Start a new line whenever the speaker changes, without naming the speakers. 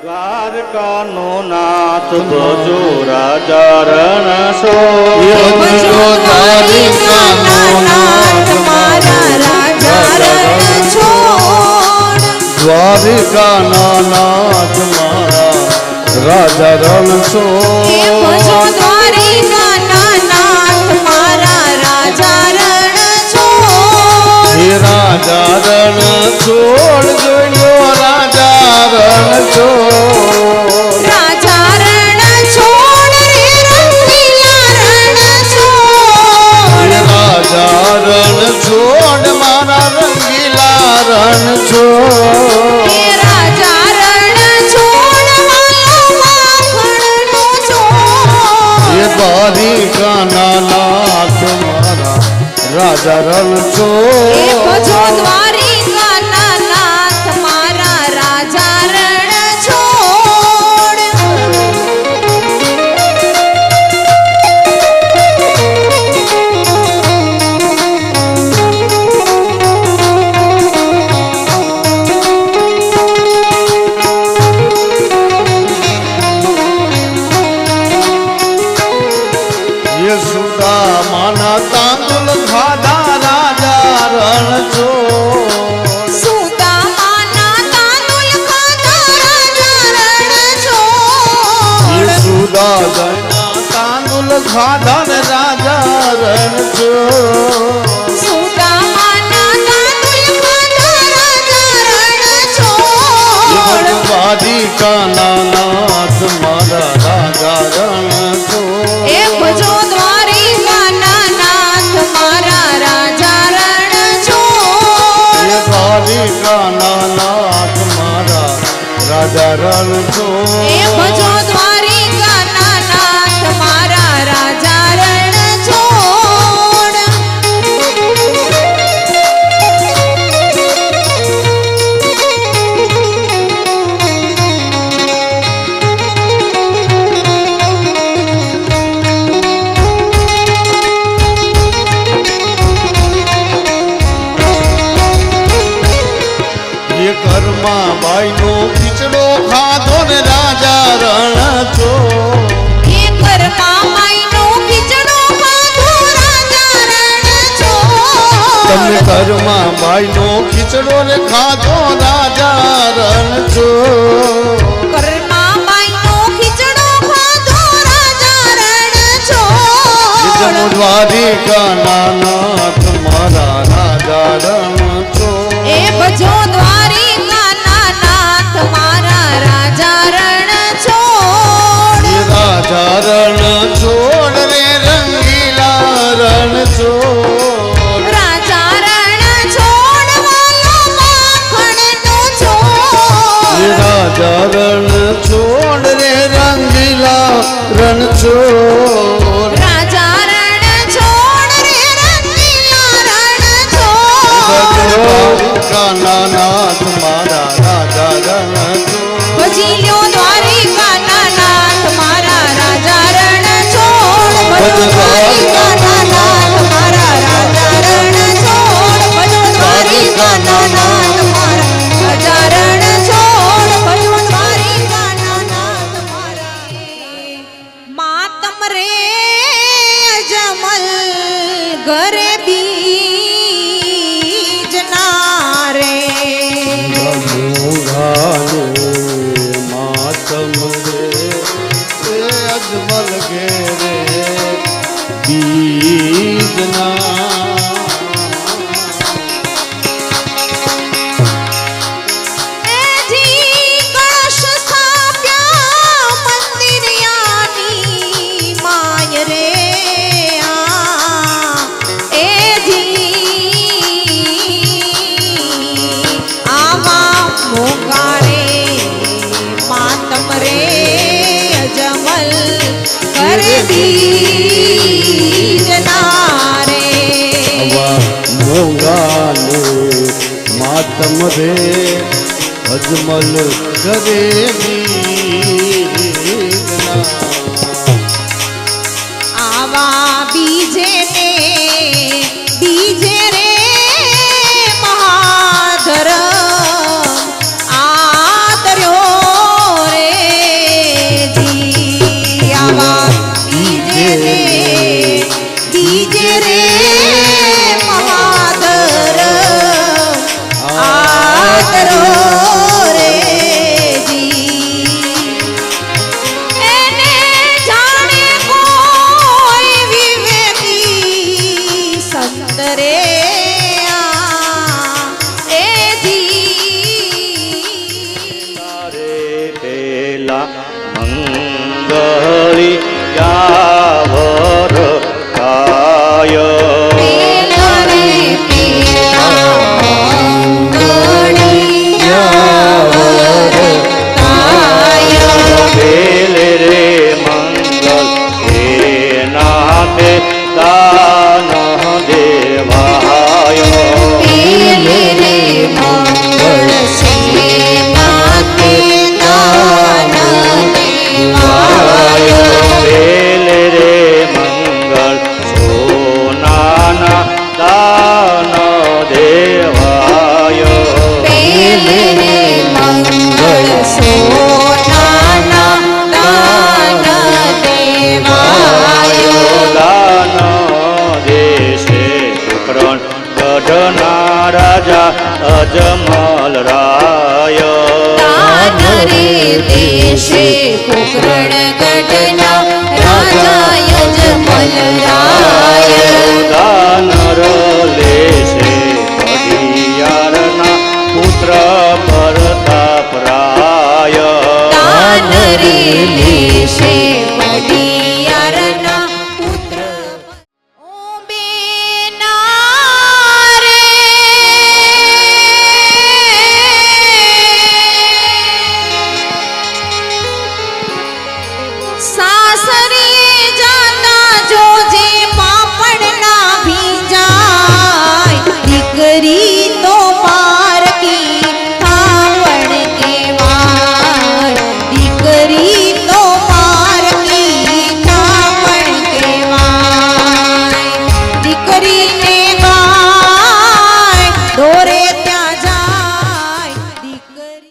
દ્વારકાનો નાથ ભજો રાજા રણછો
ભજો દ્વારિકાનો નાથ મારા રાજા રણછોડ
દ્વારિકાના નાથ મારા રાજા રણછોડ
ભજો દ્વારિકાના નાથ મારા રાજા રણછોડ
હે રાજા રણછોડ જોયો રાજા રણછોડ
રાજા રણછોડ રે રંગીલા રણછોડ
રાજા રણછોડ મારા રંગીલા રણછોડ
હે રાજા રણછોડ વાલો માખણનો છોડ
હે દ્વારિકાના નાથ મારા રાજા રણછોડ
હે ભજો દ્વારિકાના નાથ મારા રાજા રણછોડ
યશોદામાના તાંદુલ ખાધા રાજા રણછોડ
સુદામાના તાંદુલ ખાધા રાજા રણછોડ
યશોદાના તાંદુલ ખાધા ને રાજા રણછોડ
સુદામાના તાંદુલ ખાધા રાજા રણછોડ
દ્વારિકાના નાથ મારા રાજા રણછોડ
એ ભજો દ્વારિકાના નાથ મારા રાજા રણછોડ
દ્વારિકાના નાથ મારા રાજા રણછોડ
એ ભજો દ્વારિકાના નાથ મારા રાજા રણછોડ
એ ઘરમાં બાઈનો ખીચડો ખાધો ને રાજા રણછોડ
એ ઘરમાં માઈનો ખીચડો ખાધો રાજા રણછોડ
તમે ઘરમાં બાઈનો ખીચડો ને ખાધો રાજા રણછોડ
ઘરમાં માઈનો ખીચડો ખાધો રાજા રણછોડ
દ્વારિકાના નાથ મારા રાજા રણછોડ
એ ભજો દ્વારિકાના નાથ મારા રાજા રણછોડ
રાજા રણછોડ રે રંગીલા રણછોડ
રાજા રણછોડ વાલો માખણનો છોડ
રાજા રણછોડ રે રંગીલા રણછોડ
રાજા રણછોડ રે રંગીલા રણછોડ
દ્વારિકાના નાથ મારા રાજા રણછોડ
ભજી લ્યો દ્વારિકાના નાથ મારા રાજા રણછોડ ભજો દ્વારિકાના નાથ મારા રાજા રણછોડ ભજો દ્વારિકાના નાથ મારા રાજા રણછોડ ભજો દ્વારિકાના નાથ મારા માતમ રે અજમલ ઘરે બીજ ના રે
માતમ રે અજમલ ઘેરે બીજના
એજી કળશ સ્થાપ્યા મંદિરિયાની માય રે આવા મોગા રે માતમ રે અજમલ કરે બીજના રે
મોંગાને માતમ રે અજમલ કરે બીજના
આવા બીજે ને બીજે રે મહાધર આતર્યો રે
વેલા મંગળ